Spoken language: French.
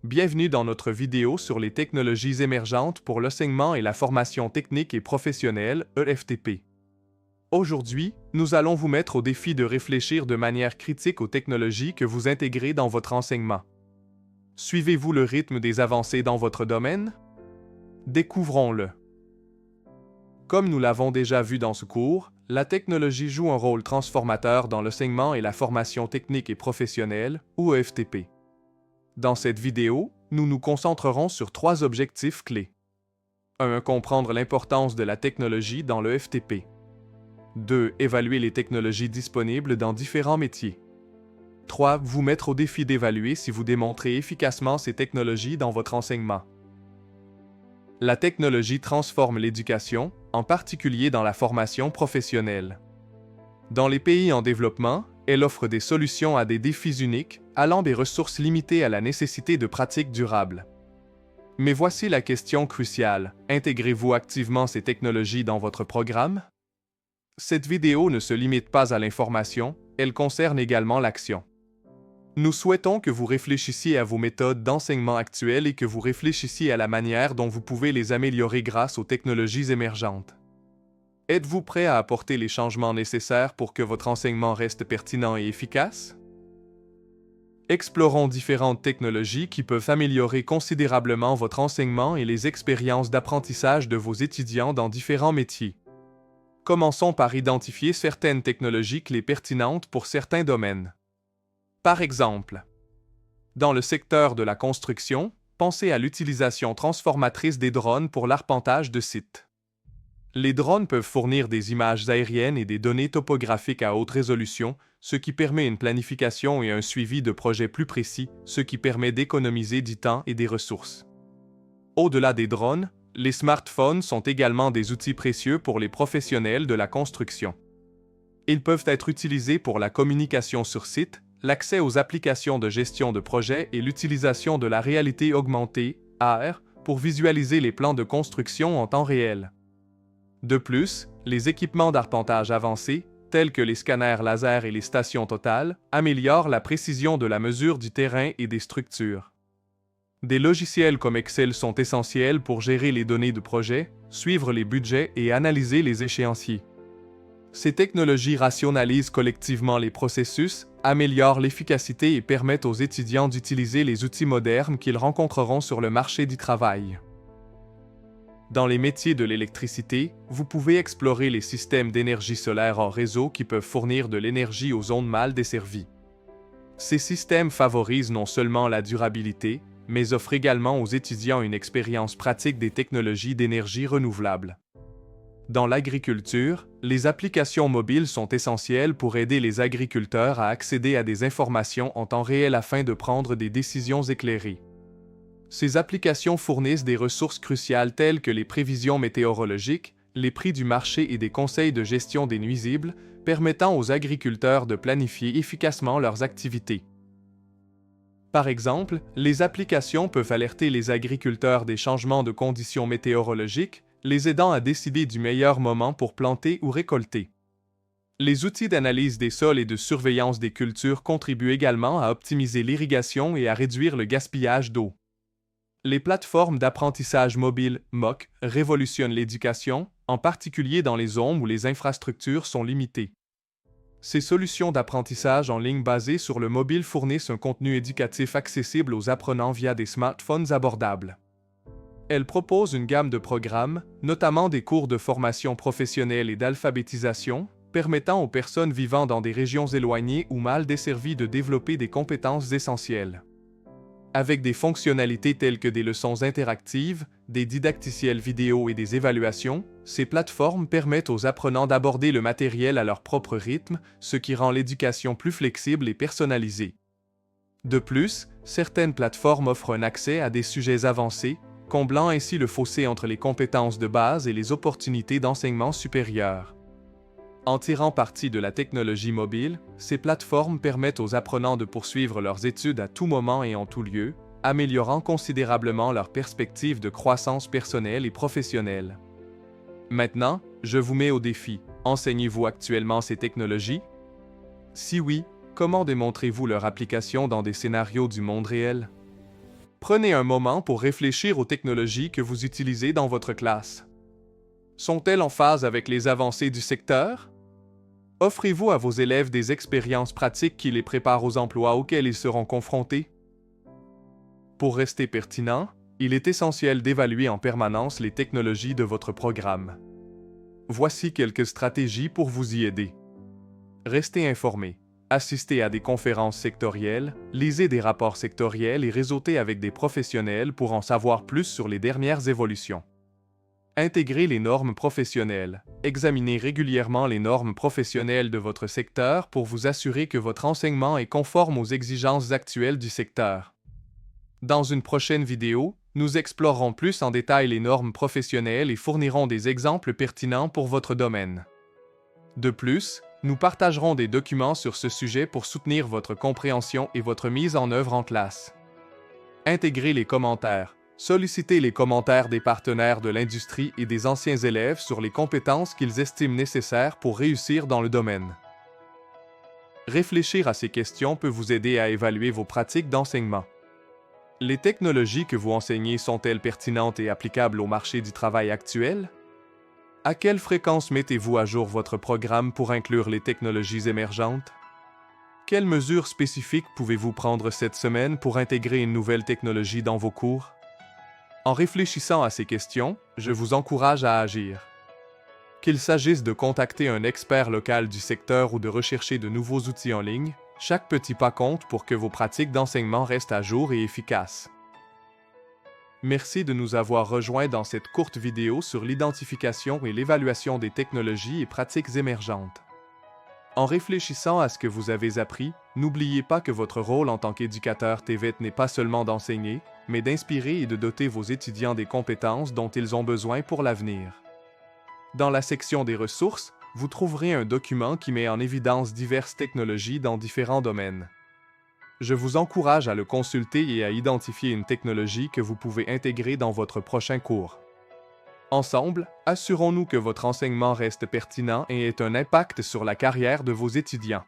Bienvenue dans notre vidéo sur les technologies émergentes pour l'enseignement et la formation technique et professionnelle, EFTP. Aujourd'hui, nous allons vous mettre au défi de réfléchir de manière critique aux technologies que vous intégrez dans votre enseignement. Suivez-vous le rythme des avancées dans votre domaine? Découvrons-le. Comme nous l'avons déjà vu dans ce cours, la technologie joue un rôle transformateur dans l'enseignement et la formation technique et professionnelle, ou EFTP. Dans cette vidéo, nous nous concentrerons sur 3 objectifs clés. 1. Comprendre l'importance de la technologie dans le FTP. 2. Évaluer les technologies disponibles dans différents métiers. 3. Vous mettre au défi d'évaluer si vous démontrez efficacement ces technologies dans votre enseignement. La technologie transforme l'éducation, en particulier dans la formation professionnelle. Dans les pays en développement, elle offre des solutions à des défis uniques, allant des ressources limitées à la nécessité de pratiques durables. Mais voici la question cruciale. Intégrez-vous activement ces technologies dans votre programme? Cette vidéo ne se limite pas à l'information, elle concerne également l'action. Nous souhaitons que vous réfléchissiez à vos méthodes d'enseignement actuelles et que vous réfléchissiez à la manière dont vous pouvez les améliorer grâce aux technologies émergentes. Êtes-vous prêt à apporter les changements nécessaires pour que votre enseignement reste pertinent et efficace? Explorons différentes technologies qui peuvent améliorer considérablement votre enseignement et les expériences d'apprentissage de vos étudiants dans différents métiers. Commençons par identifier certaines technologies clés pertinentes pour certains domaines. Par exemple, dans le secteur de la construction, pensez à l'utilisation transformatrice des drones pour l'arpentage de sites. Les drones peuvent fournir des images aériennes et des données topographiques à haute résolution, ce qui permet une planification et un suivi de projets plus précis, ce qui permet d'économiser du temps et des ressources. Au-delà des drones, les smartphones sont également des outils précieux pour les professionnels de la construction. Ils peuvent être utilisés pour la communication sur site, l'accès aux applications de gestion de projet et l'utilisation de la réalité augmentée, AR, pour visualiser les plans de construction en temps réel. De plus, les équipements d'arpentage avancés, tels que les scanners laser et les stations totales, améliorent la précision de la mesure du terrain et des structures. Des logiciels comme Excel sont essentiels pour gérer les données de projet, suivre les budgets et analyser les échéanciers. Ces technologies rationalisent collectivement les processus, améliorent l'efficacité et permettent aux étudiants d'utiliser les outils modernes qu'ils rencontreront sur le marché du travail. Dans les métiers de l'électricité, vous pouvez explorer les systèmes d'énergie solaire hors réseau qui peuvent fournir de l'énergie aux zones mal desservies. Ces systèmes favorisent non seulement la durabilité, mais offrent également aux étudiants une expérience pratique des technologies d'énergie renouvelable. Dans l'agriculture, les applications mobiles sont essentielles pour aider les agriculteurs à accéder à des informations en temps réel afin de prendre des décisions éclairées. Ces applications fournissent des ressources cruciales telles que les prévisions météorologiques, les prix du marché et des conseils de gestion des nuisibles, permettant aux agriculteurs de planifier efficacement leurs activités. Par exemple, les applications peuvent alerter les agriculteurs des changements de conditions météorologiques, les aidant à décider du meilleur moment pour planter ou récolter. Les outils d'analyse des sols et de surveillance des cultures contribuent également à optimiser l'irrigation et à réduire le gaspillage d'eau. Les plateformes d'apprentissage mobile MOOC révolutionnent l'éducation, en particulier dans les zones où les infrastructures sont limitées. Ces solutions d'apprentissage en ligne basées sur le mobile fournissent un contenu éducatif accessible aux apprenants via des smartphones abordables. Elles proposent une gamme de programmes, notamment des cours de formation professionnelle et d'alphabétisation, permettant aux personnes vivant dans des régions éloignées ou mal desservies de développer des compétences essentielles. Avec des fonctionnalités telles que des leçons interactives, des didacticiels vidéo et des évaluations, ces plateformes permettent aux apprenants d'aborder le matériel à leur propre rythme, ce qui rend l'éducation plus flexible et personnalisée. De plus, certaines plateformes offrent un accès à des sujets avancés, comblant ainsi le fossé entre les compétences de base et les opportunités d'enseignement supérieur. En tirant parti de la technologie mobile, ces plateformes permettent aux apprenants de poursuivre leurs études à tout moment et en tout lieu, améliorant considérablement leurs perspectives de croissance personnelle et professionnelle. Maintenant, je vous mets au défi. Enseignez-vous actuellement ces technologies? Si oui, comment démontrez-vous leur application dans des scénarios du monde réel? Prenez un moment pour réfléchir aux technologies que vous utilisez dans votre classe. Sont-elles en phase avec les avancées du secteur? Offrez-vous à vos élèves des expériences pratiques qui les préparent aux emplois auxquels ils seront confrontés? Pour rester pertinent, il est essentiel d'évaluer en permanence les technologies de votre programme. Voici quelques stratégies pour vous y aider. Restez informé. Assistez à des conférences sectorielles, lisez des rapports sectoriels et réseautez avec des professionnels pour en savoir plus sur les dernières évolutions. Intégrez les normes professionnelles. Examinez régulièrement les normes professionnelles de votre secteur pour vous assurer que votre enseignement est conforme aux exigences actuelles du secteur. Dans une prochaine vidéo, nous explorerons plus en détail les normes professionnelles et fournirons des exemples pertinents pour votre domaine. De plus, nous partagerons des documents sur ce sujet pour soutenir votre compréhension et votre mise en œuvre en classe. Intégrez les commentaires. Sollicitez les commentaires des partenaires de l'industrie et des anciens élèves sur les compétences qu'ils estiment nécessaires pour réussir dans le domaine. Réfléchir à ces questions peut vous aider à évaluer vos pratiques d'enseignement. Les technologies que vous enseignez sont-elles pertinentes et applicables au marché du travail actuel? À quelle fréquence mettez-vous à jour votre programme pour inclure les technologies émergentes? Quelles mesures spécifiques pouvez-vous prendre cette semaine pour intégrer une nouvelle technologie dans vos cours? En réfléchissant à ces questions, je vous encourage à agir. Qu'il s'agisse de contacter un expert local du secteur ou de rechercher de nouveaux outils en ligne, chaque petit pas compte pour que vos pratiques d'enseignement restent à jour et efficaces. Merci de nous avoir rejoints dans cette courte vidéo sur l'identification et l'évaluation des technologies et pratiques émergentes. En réfléchissant à ce que vous avez appris, n'oubliez pas que votre rôle en tant qu'éducateur TVET n'est pas seulement d'enseigner, mais d'inspirer et de doter vos étudiants des compétences dont ils ont besoin pour l'avenir. Dans la section des ressources, vous trouverez un document qui met en évidence diverses technologies dans différents domaines. Je vous encourage à le consulter et à identifier une technologie que vous pouvez intégrer dans votre prochain cours. Ensemble, assurons-nous que votre enseignement reste pertinent et ait un impact sur la carrière de vos étudiants.